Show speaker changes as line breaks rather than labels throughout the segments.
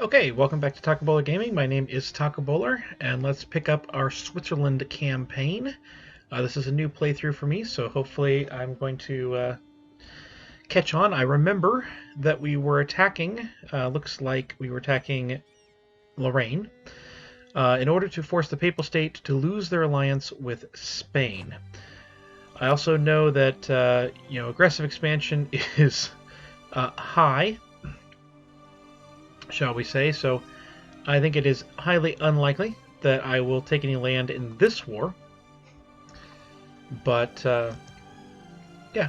Okay, welcome back to Taco Bowler Gaming. My name is Taco Bowler, and let's pick up our Switzerland campaign. This is a new playthrough for me, so hopefully I'm going to catch on. I remember that we were attacking, looks like we were attacking Lorraine, in order to force the Papal State to lose their alliance with Spain. I also know that aggressive expansion is high, shall we say, so I think it is highly unlikely that I will take any land in this war. But, yeah,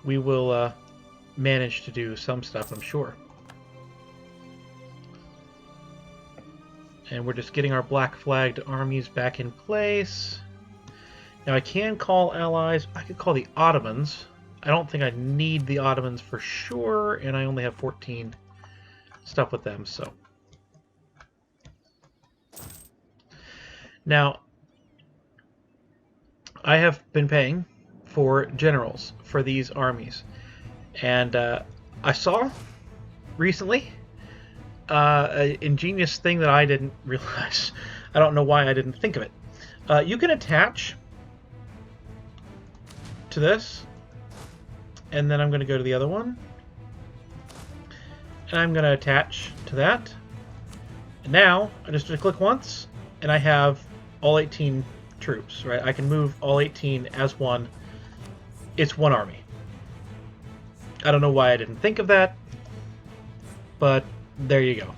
we will manage to do some stuff, I'm sure. And we're just getting our black-flagged armies back in place. Now, I can call allies. I could call the Ottomans. I don't think I need the Ottomans for sure, and I only have 14 stuff with them, so. Now, I have been paying for generals for these armies, and I saw recently an ingenious thing that I didn't realize. I don't know why I didn't think of it. You can attach to this, and then I'm going to go to the other one, and I'm going to attach to that. And now I just click once, and I have all 18 troops. Right? I can move all 18 as one. It's one army. I don't know why I didn't think of that, but there you go.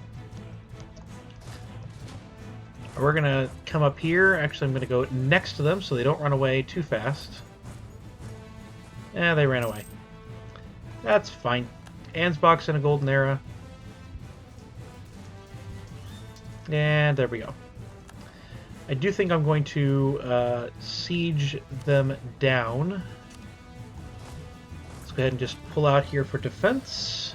We're going to come up here. Actually, I'm going to go next to them so they don't run away too fast. They ran away. That's fine. Ansbach's in a golden era. And there we go. I do think I'm going to siege them down. Let's go ahead and just pull out here for defense.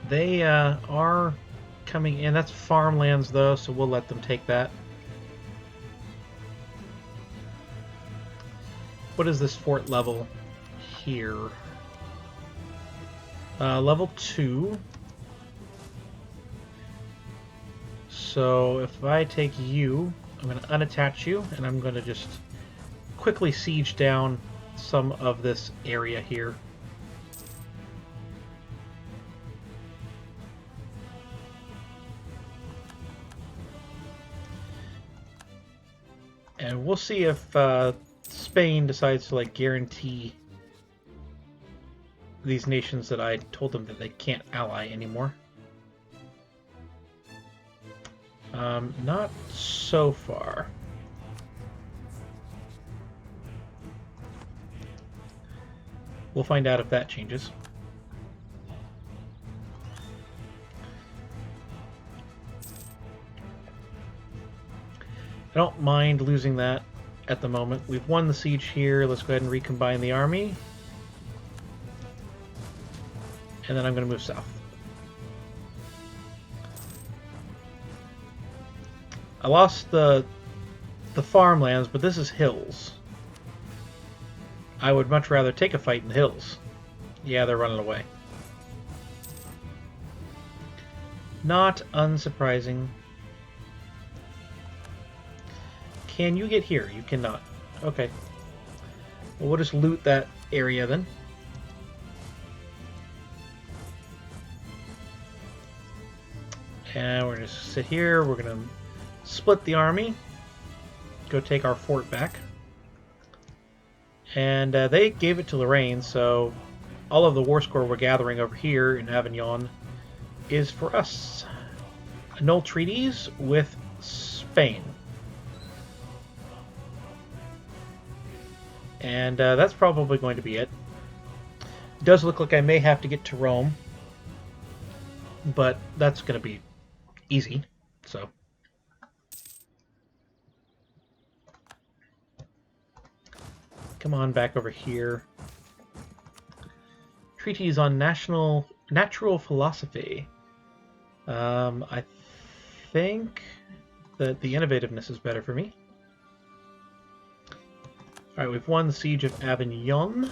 They are coming in. That's farmlands, though, so we'll let them take that. What is this fort level here? Level 2. So if I take you, I'm going to unattach you, and I'm going to just quickly siege down some of this area here. And we'll see if Spain decides to guarantee these nations that I told them that they can't ally anymore. Not so far. We'll find out if that changes. I don't mind losing that at the moment. We've won the siege here. Let's go ahead and recombine the army. And then I'm going to move south. I lost the farmlands, but this is hills. I would much rather take a fight in the hills. Yeah, they're running away. Not unsurprising. Can you get here? You cannot. Okay. Well, we'll just loot that area then. And we're going to sit here. We're going to split the army. Go take our fort back. And they gave it to Lorraine, so all of the war score we're gathering over here in Avignon is for us. Annul treaties with Spain. And that's probably going to be it. It does look like I may have to get to Rome, but that's going to be easy, so. Come on back over here. Treaties on natural philosophy. I think that the innovativeness is better for me. Alright, we've won the Siege of Avignon.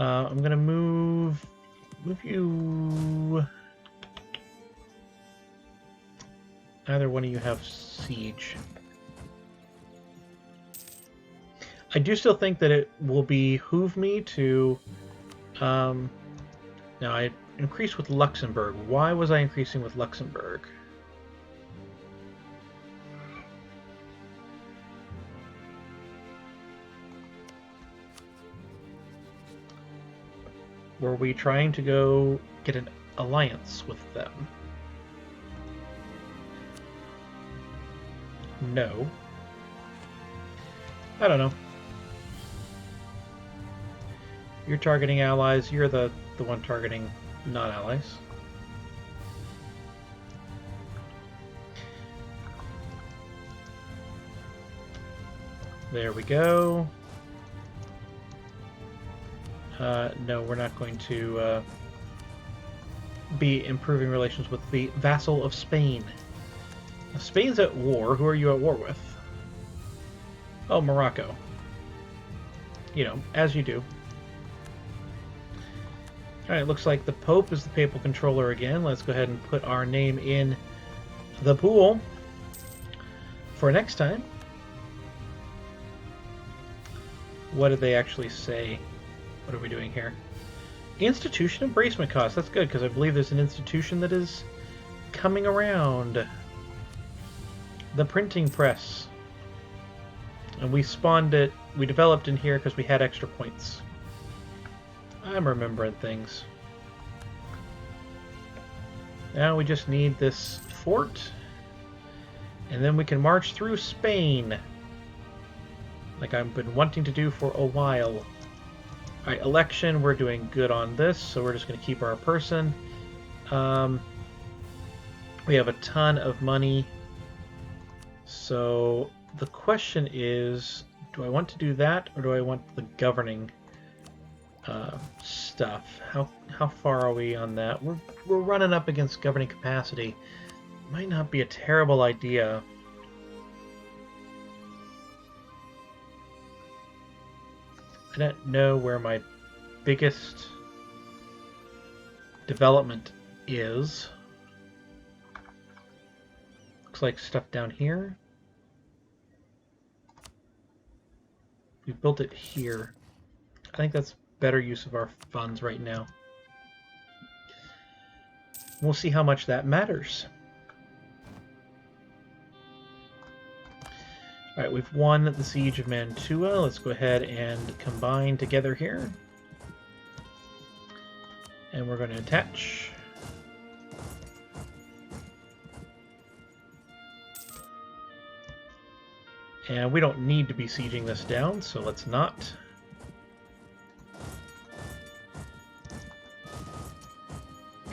I'm going to move you... Neither one of you have siege. I do still think that it will behoove me to... now, I increased with Luxembourg. Why was I increasing with Luxembourg? Were we trying to go get an alliance with them? No. I don't know. You're targeting allies. You're the one targeting not allies. There we go. No, we're not going to be improving relations with the vassal of Spain. Now, Spain's at war. Who are you at war with? Oh, Morocco. You know, as you do. Alright, looks like the Pope is the papal controller again. Let's go ahead and put our name in the pool for next time. What did they actually say? What are we doing here? Institution embracement cost. That's good, because I believe there's an institution that is coming around. The printing press. And we spawned it, we developed in here because we had extra points. I'm remembering things. Now we just need this fort. And then we can march through Spain. Like I've been wanting to do for a while. Alright, election, we're doing good on this, so we're just going to keep our person. We have a ton of money. So the question is, do I want to do that, or do I want the governing stuff? How far are we on that? We're running up against governing capacity. Might not be a terrible idea. I don't know where my biggest development is. Looks like stuff down here. We built it here. I think that's better use of our funds right now. We'll see how much that matters. Alright, we've won the Siege of Mantua. Let's go ahead and combine together here. And we're going to attach. And we don't need to be sieging this down, so let's not.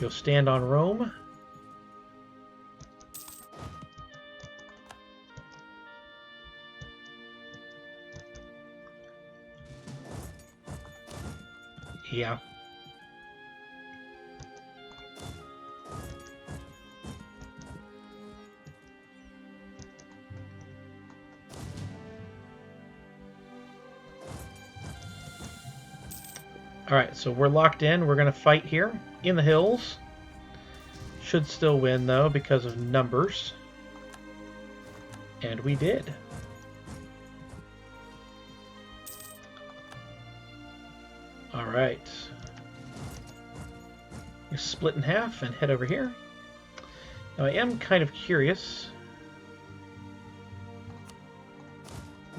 Go stand on Rome. Yeah. Alright, so we're locked in. We're going to fight here in the hills. Should still win, though, because of numbers. And we did. Alright. You split in half and head over here. Now I am kind of curious.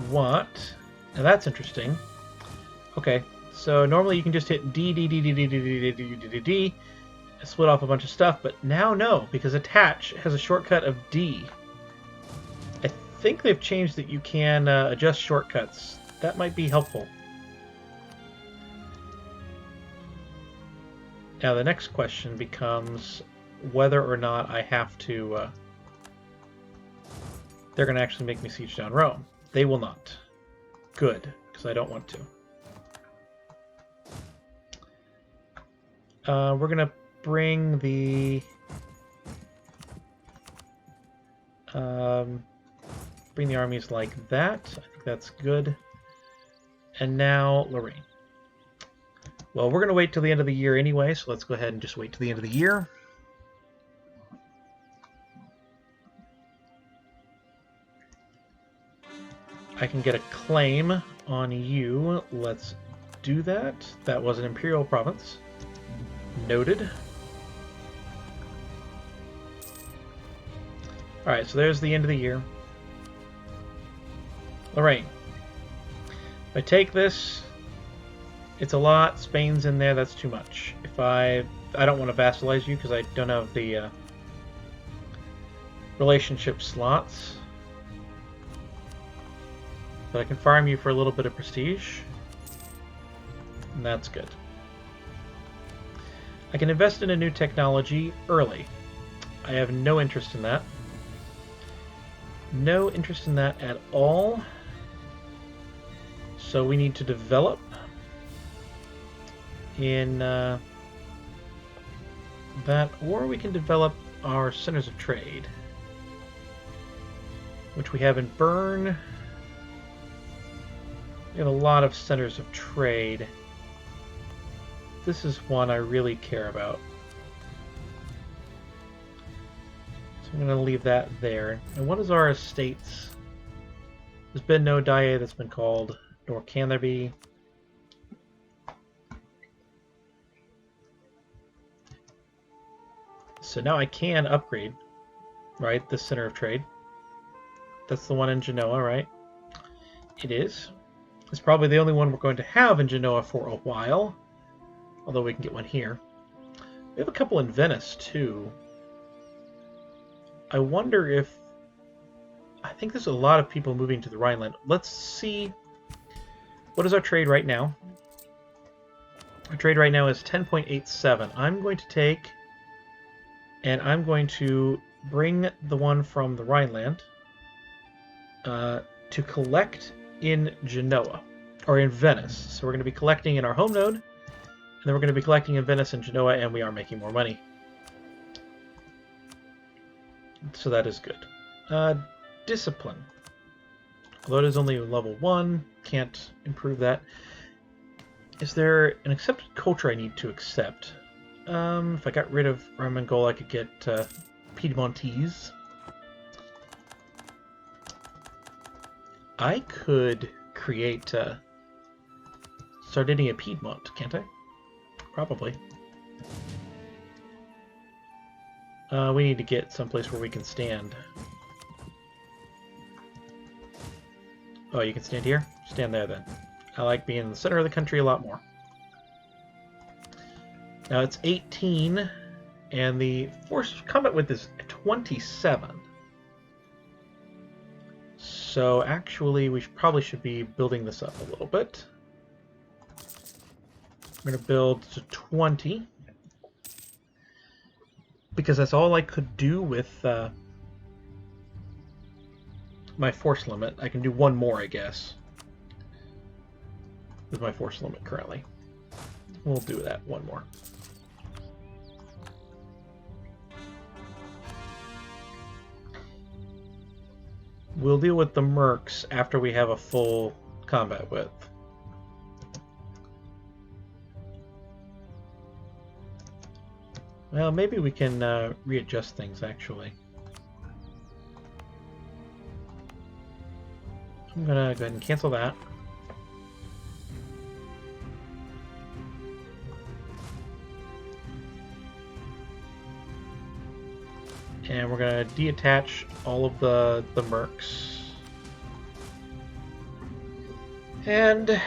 What? Now that's interesting. Okay, so normally you can just hit D, D, D, D, D, D, D, D, D, D, D, D, split off a bunch of stuff, but now no, because attach has a shortcut of D. I think they've changed that you can adjust shortcuts. That might be helpful. Now the next question becomes whether or not I have to... they're going to actually make me siege down Rome. They will not. Good, because I don't want to. We're going to bring the... bring the armies like that. I think that's good. And now Lorraine. Well, we're going to wait till the end of the year anyway, so let's go ahead and just wait till the end of the year. I can get a claim on you. Let's do that. That was an imperial province. Noted. Alright, so there's the end of the year. Lorraine. If I take this, it's a lot. Spain's in there, that's too much. If I don't want to vassalize you because I don't have the relationship slots. But I can farm you for a little bit of prestige. And that's good. I can invest in a new technology early. I have no interest in that. No interest in that at all. So we need to develop in that, or we can develop our centers of trade, which we have in Bern. We have a lot of centers of trade. This is one I really care about. So I'm going to leave that there. And what is our estates? There's been no die that's been called, nor can there be. So now I can upgrade, right, this center of trade. That's the one in Genoa, right? It is. It's probably the only one we're going to have in Genoa for a while, although we can get one here. We have a couple in Venice, too. I wonder if... I think there's a lot of people moving to the Rhineland. Let's see... What is our trade right now? Our trade right now is 10.87. I'm going to take... And I'm going to bring the one from the Rhineland to collect in Genoa, or in Venice. So we're going to be collecting in our home node, and then we're going to be collecting in Venice and Genoa, and we are making more money. So that is good. Discipline. Although it is only level 1, can't improve that. Is there an accepted culture I need to accept? If I got rid of Roman Gaul, I could get Piedmontese. I could create Sardinia Piedmont, can't I? Probably. We need to get someplace where we can stand. Oh, you can stand here? Stand there then. I like being in the center of the country a lot more. Now it's 18, and the force combat width is 27. So actually, we probably should be building this up a little bit. I'm going to build to 20, because that's all I could do with my force limit. I can do one more, I guess, with my force limit currently. We'll do that, one more. We'll deal with the mercs after we have a full combat width. Well, maybe we can readjust things, actually. I'm gonna go ahead and cancel that. And we're going to deattach all of the mercs. And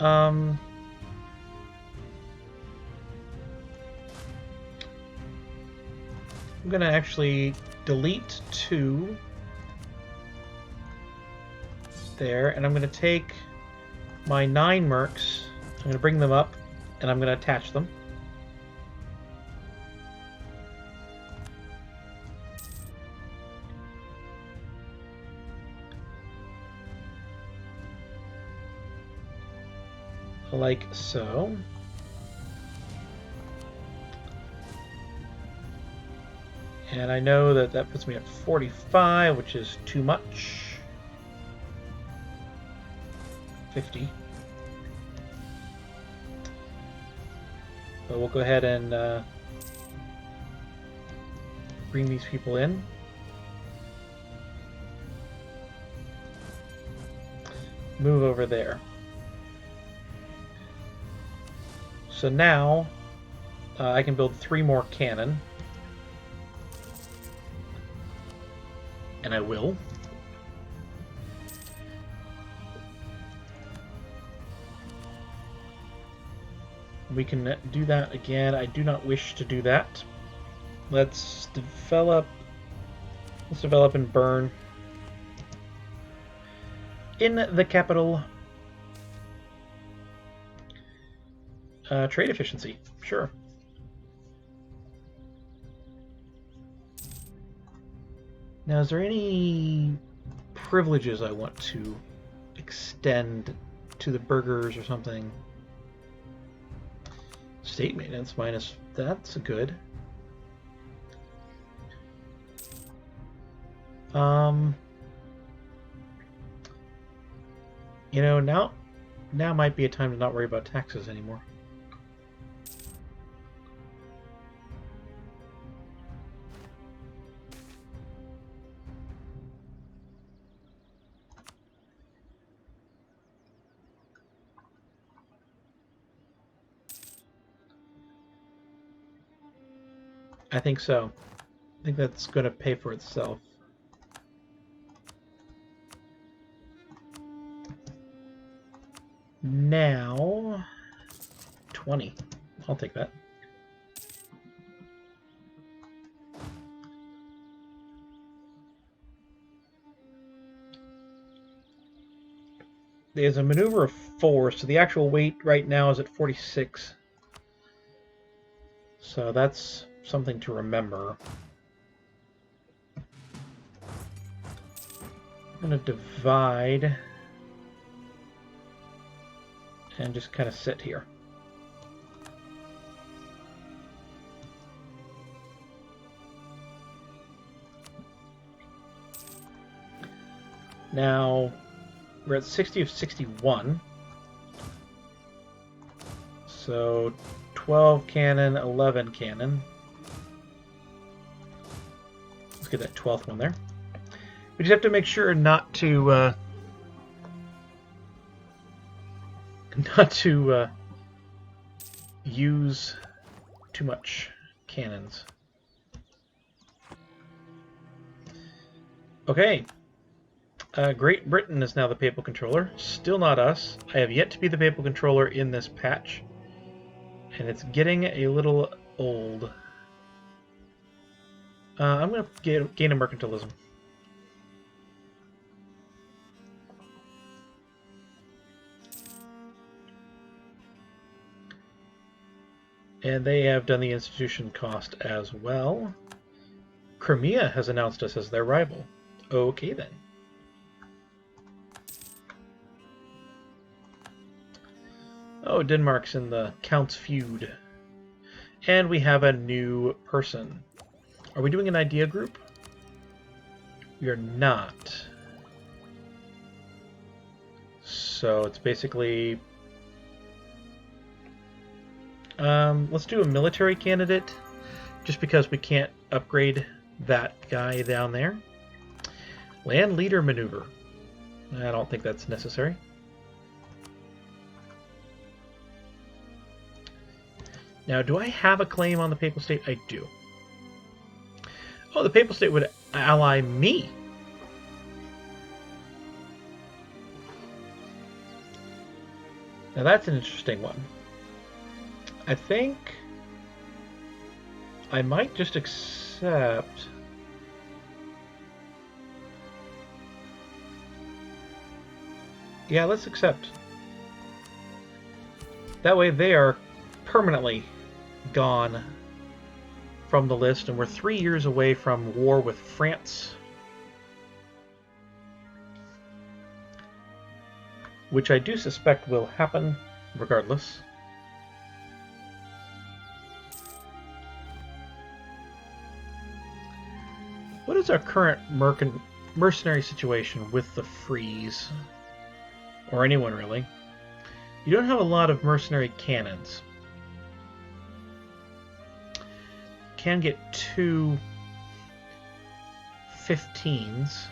I'm going to actually delete 2 there, and I'm going to take my 9 mercs, I'm going to bring them up, and I'm going to attach them. Like so. And I know that that puts me at 45, which is too much. 50. But we'll go ahead and bring these people in. Move over there. So now I can build 3 more cannon. And I will. We can do that again. I do not wish to do that. Let's develop and burn in the capital. Trade efficiency, sure. Now, is there any privileges I want to extend to the burghers or something? State maintenance minus, that's good. You know, now might be a time to not worry about taxes anymore. I think so. I think that's going to pay for itself. Now, 20. I'll take that. There's a maneuver of 4, so the actual weight right now is at 46. So that's something to remember. I'm going to divide and just kind of sit here. Now, we're at 60 of 61. So 12 cannon, 11 cannon. Let's get that 12th one there. We just have to make sure not to use too much cannons. Okay. Great Britain is now the papal controller. Still not us. I have yet to be the papal controller in this patch. And it's getting a little old. I'm going to gain a mercantilism. And they have done the institution cost as well. Crimea has announced us as their rival. Okay then. Oh, Denmark's in the Count's feud. And we have a new person. Are we doing an idea group? We are not. So it's basically... let's do a military candidate, just because we can't upgrade that guy down there. Land leader maneuver. I don't think that's necessary. Now, do I have a claim on the Papal State? I do. Oh, the Papal State would ally me. Now that's an interesting one. I think I might just accept... Yeah, let's accept. That way they are permanently gone from the list, and we're 3 years away from war with France. Which I do suspect will happen regardless. our current mercenary situation with the Freeze? Or anyone, really. You don't have a lot of mercenary cannons. Can get 2 15s.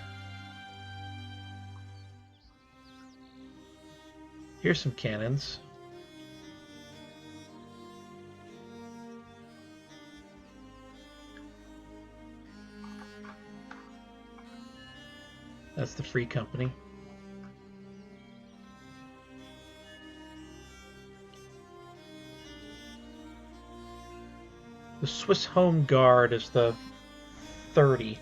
Here's some cannons. That's the Free Company. The Swiss Home Guard is the 30.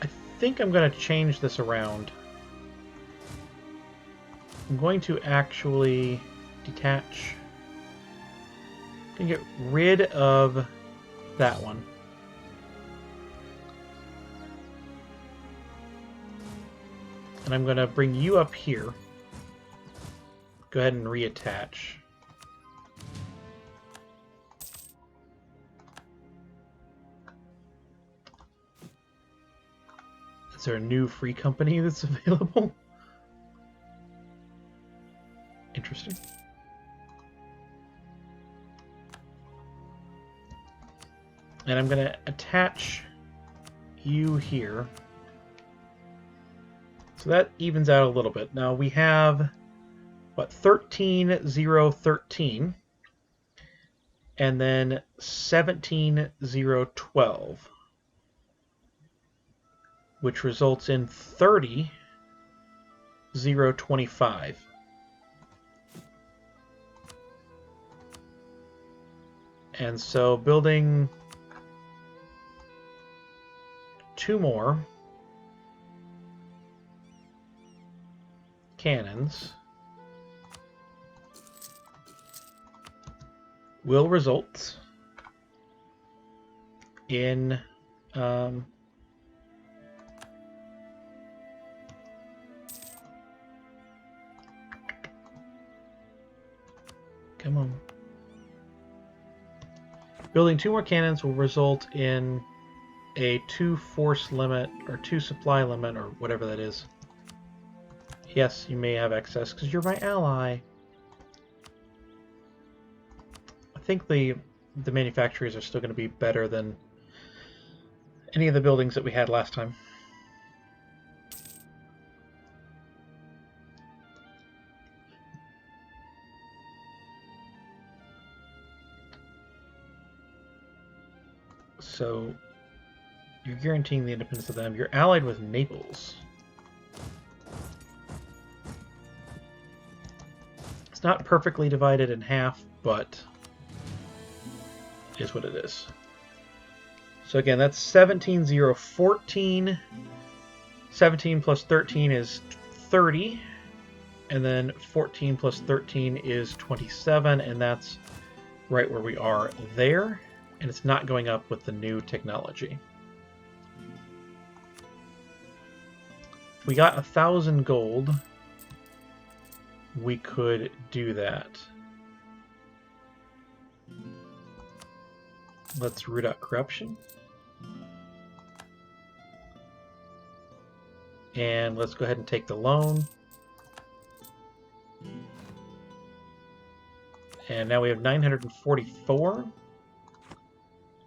I think I'm going to change this around. I'm going to actually detach. I'm going to get rid of that one. And I'm going to bring you up here. Go ahead and reattach. Is there a new free company that's available? Interesting. And I'm going to attach you here. So that evens out a little bit. Now we have, what, 13, 0, 13. And then 17, 0, 12. Which results in 30, 0, 25. And so building 2 more cannons will result in come on. Building 2 more cannons will result in a 2 force limit, or 2 supply limit, or whatever that is. Yes, you may have excess, because you're my ally. I think the manufacturers are still going to be better than any of the buildings that we had last time. So you're guaranteeing the independence of them. You're allied with Naples. It's not perfectly divided in half, but it is what it is. So again, that's 17, 0, 14. 17 plus 13 is 30. And then 14 plus 13 is 27. And that's right where we are there. And it's not going up with the new technology. If we got 1,000 gold, we could do that. Let's root out corruption. And let's go ahead and take the loan. And now we have 944.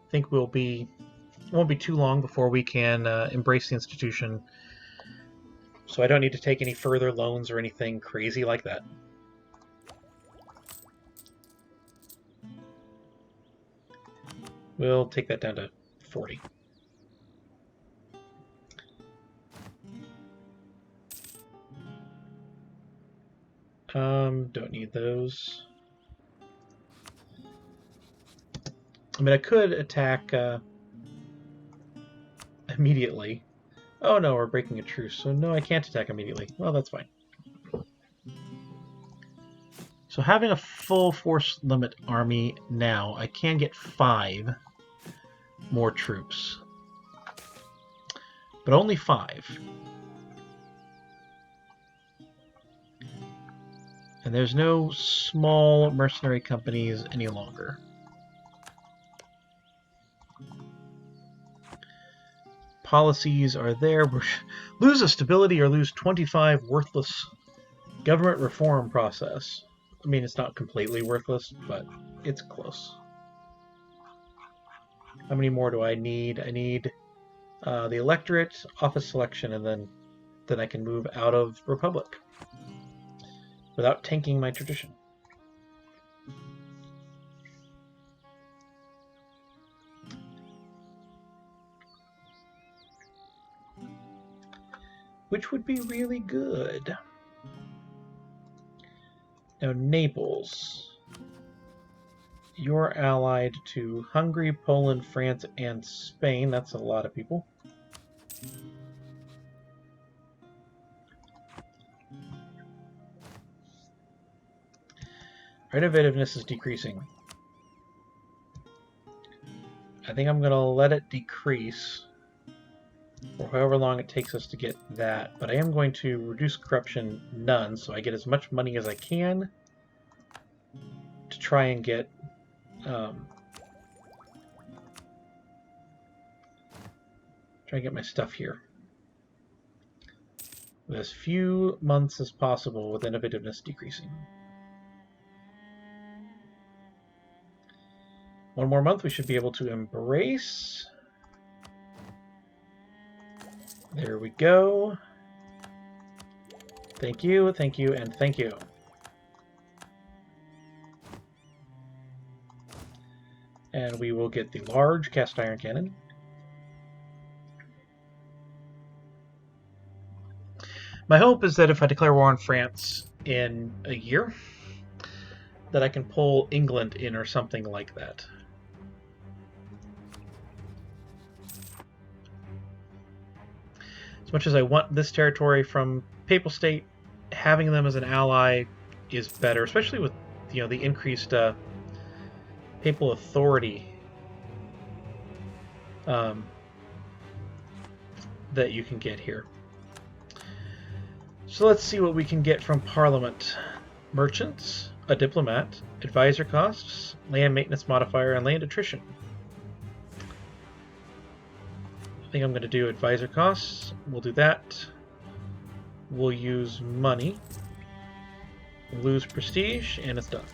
I think it won't be too long before we can embrace the institution. So I don't need to take any further loans or anything crazy like that. We'll take that down to 40. Don't need those. I mean, I could attack immediately. Oh no, we're breaking a truce, so no, I can't attack immediately. Well, that's fine. So having a full force limit army now, I can get 5. more troops. But only 5. And there's no small mercenary companies any longer. Policies are there. Lose a stability or lose 25 worthless government reform process. I mean, it's not completely worthless, but it's close. How many more do I need? I need the electorate, office selection, and then I can move out of Republic without tanking my tradition. Which would be really good. Now, Naples. You're allied to Hungary, Poland, France, and Spain. That's a lot of people. Innovativeness is decreasing. I think I'm going to let it decrease for however long it takes us to get that, but I am going to reduce corruption none, so I get as much money as I can to try and get my stuff here with as few months as possible with innovativeness decreasing. One more month we should be able to embrace. There we go. Thank you, and thank you. And we will get the large cast iron cannon. My hope is that if I declare war on France in a year, that I can pull England in or something like that. As much as I want this territory from Papal State, having them as an ally is better, especially with the increased papal authority that you can get here. So let's see what we can get from Parliament. Merchants, a diplomat, advisor costs, land maintenance modifier, and land attrition. I think I'm going to do advisor costs. We'll do that. We'll use money. We'll lose prestige, and it's done.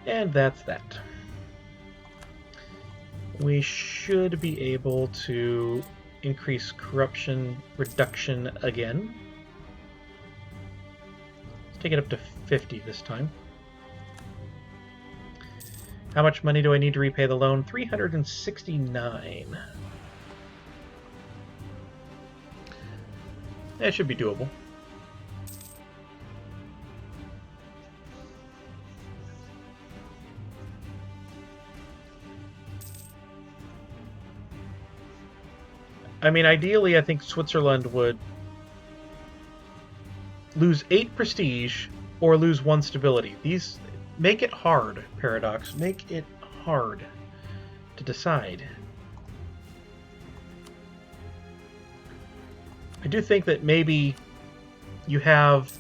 And that's that. We should be able to increase corruption reduction again. Let's take it up to 50 this time. How much money do I need to repay the loan? 369. That should be doable. I mean, ideally, I think Switzerland would lose 8 prestige or lose 1 stability. These make it hard, Paradox. Make it hard to decide. I do think that maybe you have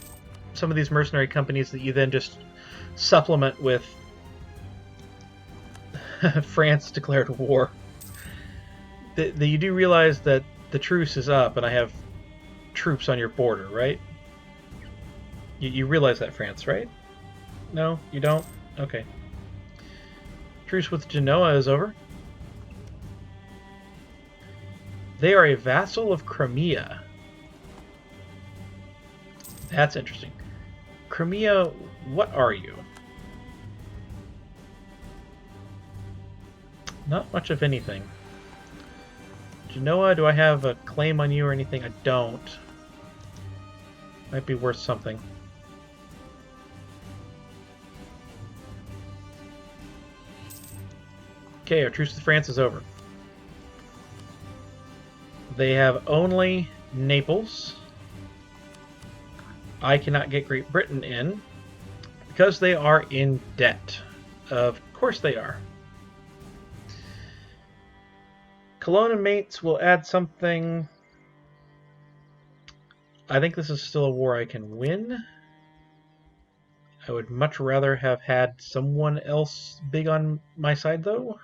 some of these mercenary companies that you then just supplement with France declared war. You do realize that the truce is up and I have troops on your border, right? You realize that, France, right? No, you don't? Okay. Truce with Genoa is over. They are a vassal of Crimea. That's interesting. Crimea, what are you? Not much of anything. Genoa, do I have a claim on you or anything? I don't. Might be worth something. Okay, our truce with France is over. They have only Naples. I cannot get Great Britain in. Because they are in debt. Of course they are. Cologne and mates will add something. I think this is still a war I can win. I would much rather have had someone else big on my side, though.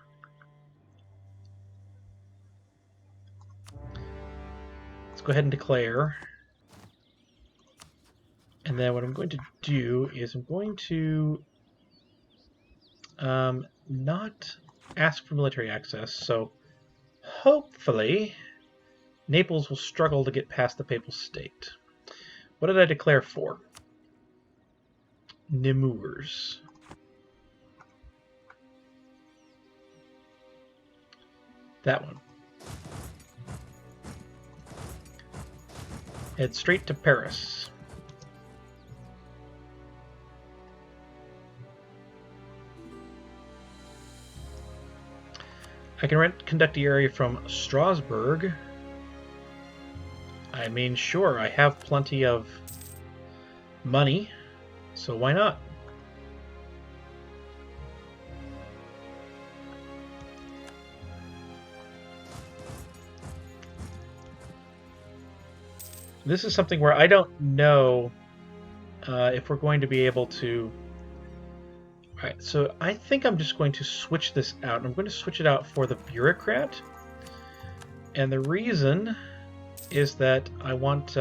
Let's go ahead and declare. And then what I'm going to do is I'm going to not ask for military access. So hopefully Naples will struggle to get past the Papal State. What did I declare for? Nemours. That one. Head straight to Paris. I can conduct the area from Strasbourg. I mean, sure, I have plenty of money, so why not? This is something where I don't know if we're going to be able to... Alright, so I think I'm just going to switch this out. I'm going to switch it out for the bureaucrat. And the reason is that I want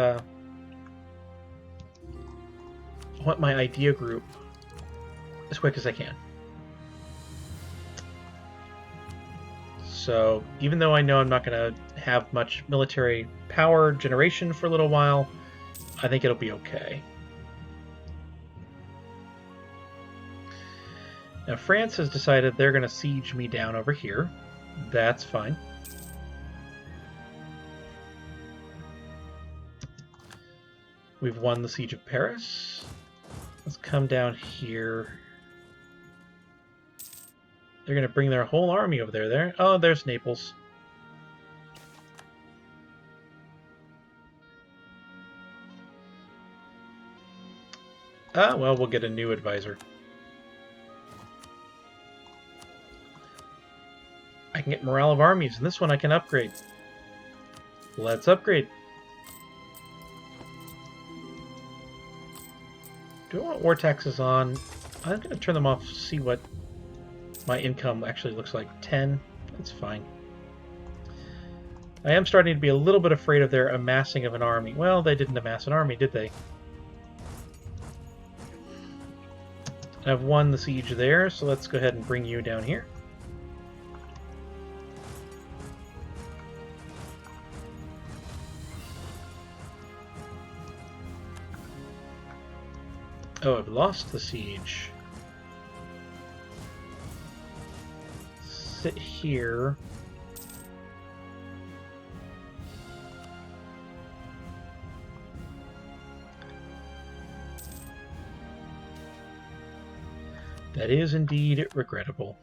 my idea group as quick as I can. So even though I know I'm not going to have much military power generation for a little while, I think it'll be okay. Now France has decided they're going to siege me down over here. That's fine. We've won the siege of Paris. Let's come down here. They're going to bring their whole army over there. Oh, there's Naples. Ah, well, we'll get a new advisor. I can get morale of armies, and this one I can upgrade. Let's upgrade. Do I want war taxes on? I'm going to turn them off to see what my income actually looks like. 10. That's fine. I am starting to be a little bit afraid of their amassing of an army. Well, they didn't amass an army, did they? I've won the siege there, so let's go ahead and bring you down here. Oh, I've lost the siege. Sit here. That is indeed regrettable.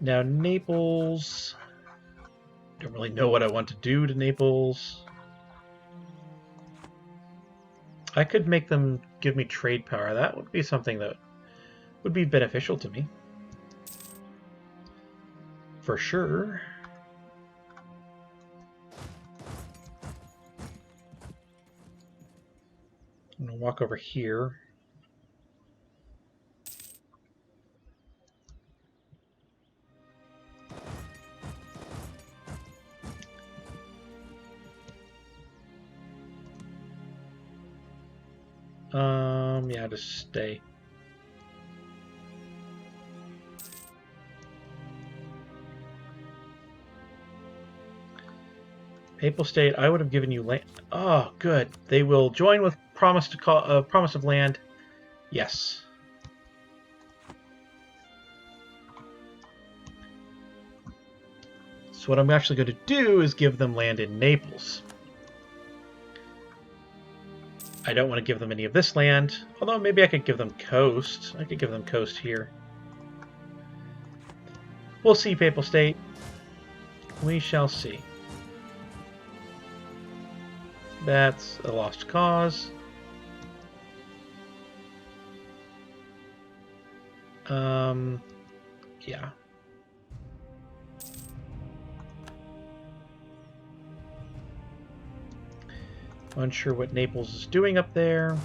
Now, Naples... Don't really know what I want to do to Naples. I could make them give me trade power. That would be something that would be beneficial to me. For sure. I'm going to walk over here. Yeah, just stay. Papal State, I would have given you land. Oh, good. They will join with promise to call promise of land. Yes. So what I'm actually going to do is give them land in Naples. I don't want to give them any of this land, although maybe I could give them coast. I could give them coast here. We'll see, Papal State. We shall see. That's a lost cause. Yeah. Unsure what Naples is doing up there.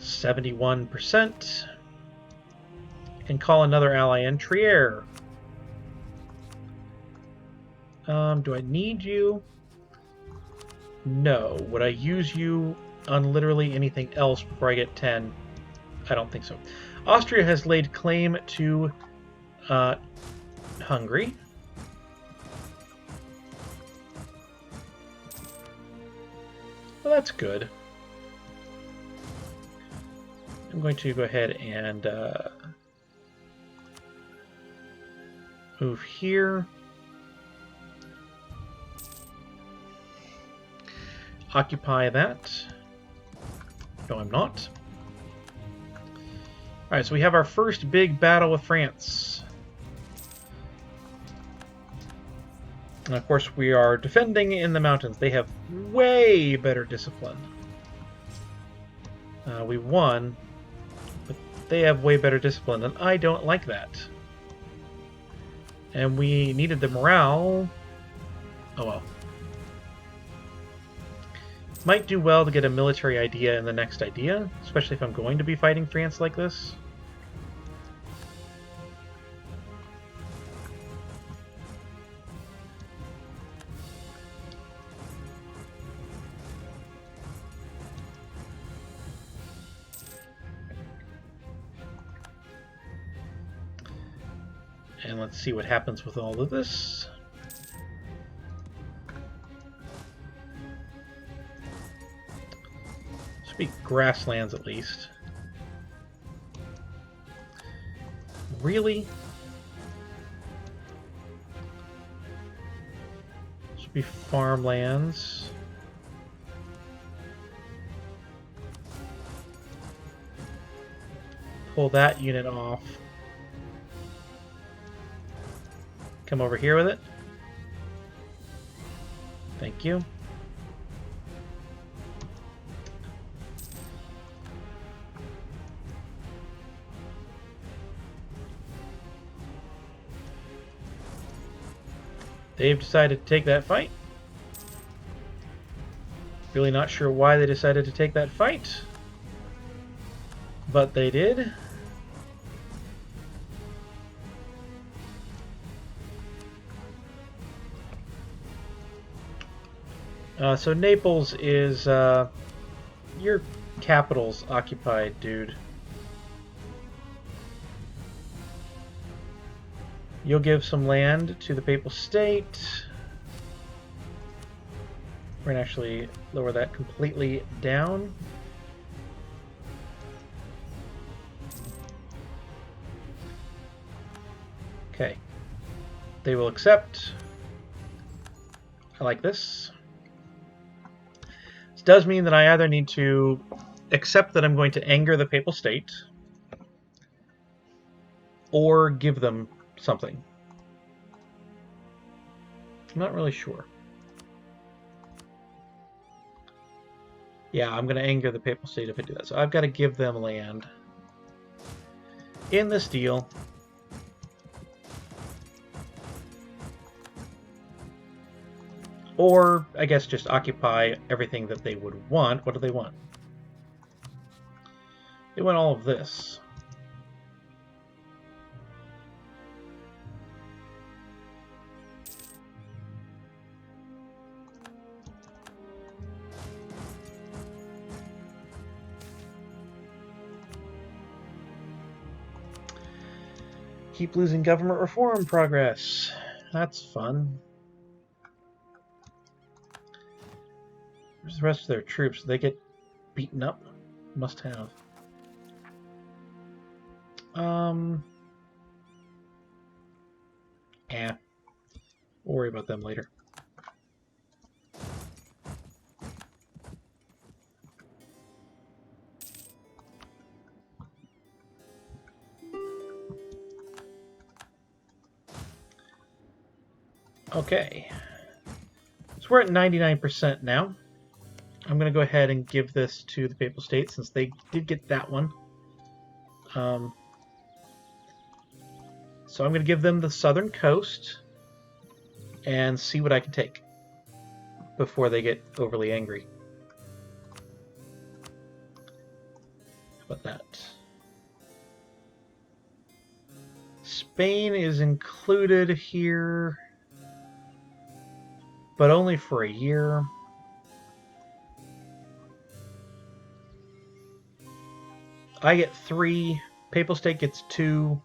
71%. Can call another ally in. Trier. Do I need you? No. Would I use you on literally anything else before I get 10? I don't think so. Austria has laid claim to Hungary. Well, that's good. I'm going to go ahead and move here. Occupy that. No, I'm not. Alright, so we have our first big battle with France. And of course, we are defending in the mountains. They have way better discipline. We won, but they have way better discipline, and I don't like that. And we needed the morale. Oh well. Might do well to get a military idea in the next idea, especially if I'm going to be fighting France like this. And let's see what happens with all of this. Should be grasslands at least. Really? Should be farmlands. Pull that unit off. Come over here with it. Thank you. They've decided to take that fight. Really not sure why they decided to take that fight, but they did. So Naples is, your capital's occupied, dude. You'll give some land to the Papal State. We're going to actually lower that completely down. Okay. They will accept. I like this. This does mean that I either need to accept that I'm going to anger the Papal State or give them something. I'm not really sure. Yeah, I'm going to anger the Papal State if I do that. So I've got to give them land in this deal. Or, I guess, just occupy everything that they would want. What do they want? They want all of this. Keep losing government reform progress. That's fun. Where's the rest of their troops? They get beaten up? Must have. We'll worry about them later. Okay. So we're at 99% now. I'm going to go ahead and give this to the Papal States since they did get that one. So I'm going to give them the southern coast and see what I can take before they get overly angry. How about that? Spain is included here, but only for a year. I get 3. Papal State gets 2.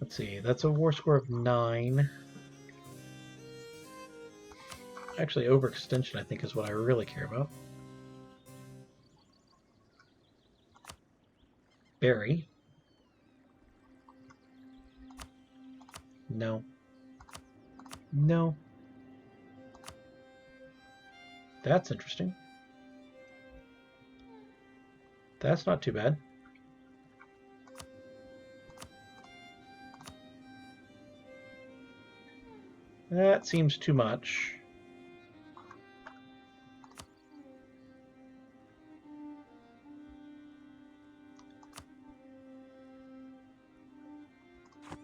Let's see, that's a war score of 9. Actually, overextension, I think, is what I really care about. Berry. No. No. That's interesting. That's not too bad. That seems too much.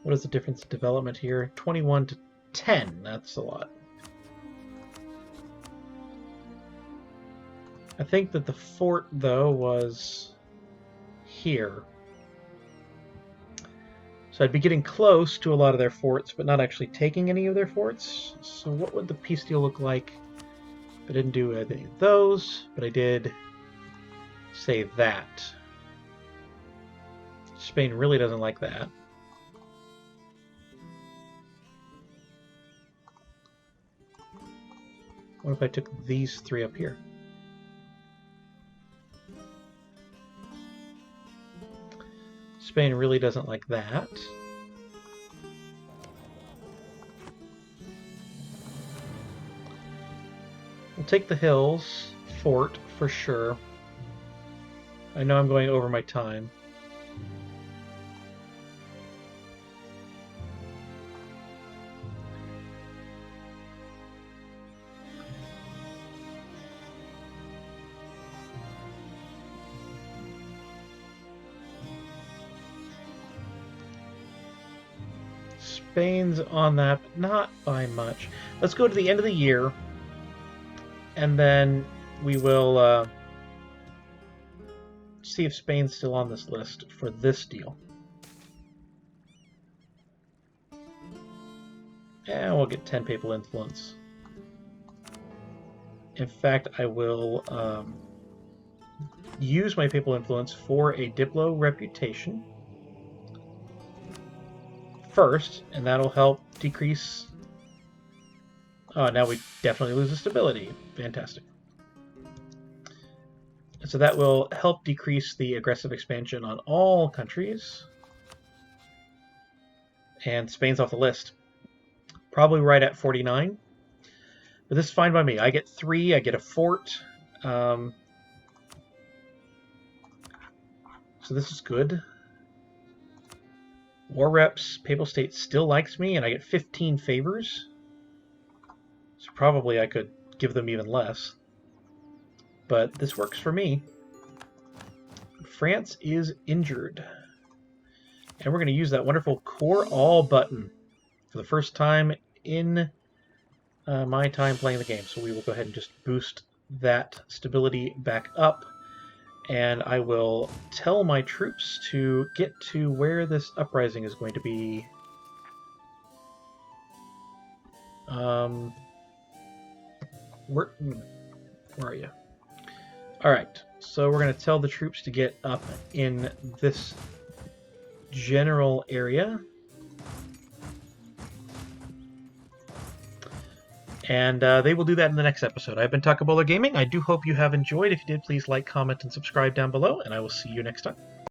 What is the difference in development here? 21 to 10. That's a lot. I think that the fort, though, was here. So I'd be getting close to a lot of their forts, but not actually taking any of their forts. So what would the peace deal look like? I didn't do any of those, but I did say that. Spain really doesn't like that. What if I took these 3 up here? Spain really doesn't like that. We'll take the hills, fort, for sure. I know I'm going over my time. Spain's on that, but not by much. Let's go to the end of the year, and then we will see if Spain's still on this list for this deal. And we'll get 10 papal influence. In fact, I will use my papal influence for a Diplo reputation first, and that'll help decrease. Oh, now we definitely lose the stability. Fantastic. So that will help decrease the aggressive expansion on all countries. And Spain's off the list. Probably right at 49. But this is fine by me. I get 3, I get a fort. So this is good. War reps, Papal State still likes me, and I get 15 favors. So probably I could give them even less. But this works for me. France is injured. And we're going to use that wonderful Core All button for the first time in my time playing the game. So we will go ahead and just boost that stability back up. And I will tell my troops to get to where this uprising is going to be. Where are you? Alright, so we're going to tell the troops to get up in this general area. And they will do that in the next episode. I've been TBARW Gaming. I do hope you have enjoyed. If you did, please like, comment, and subscribe down below, and I will see you next time.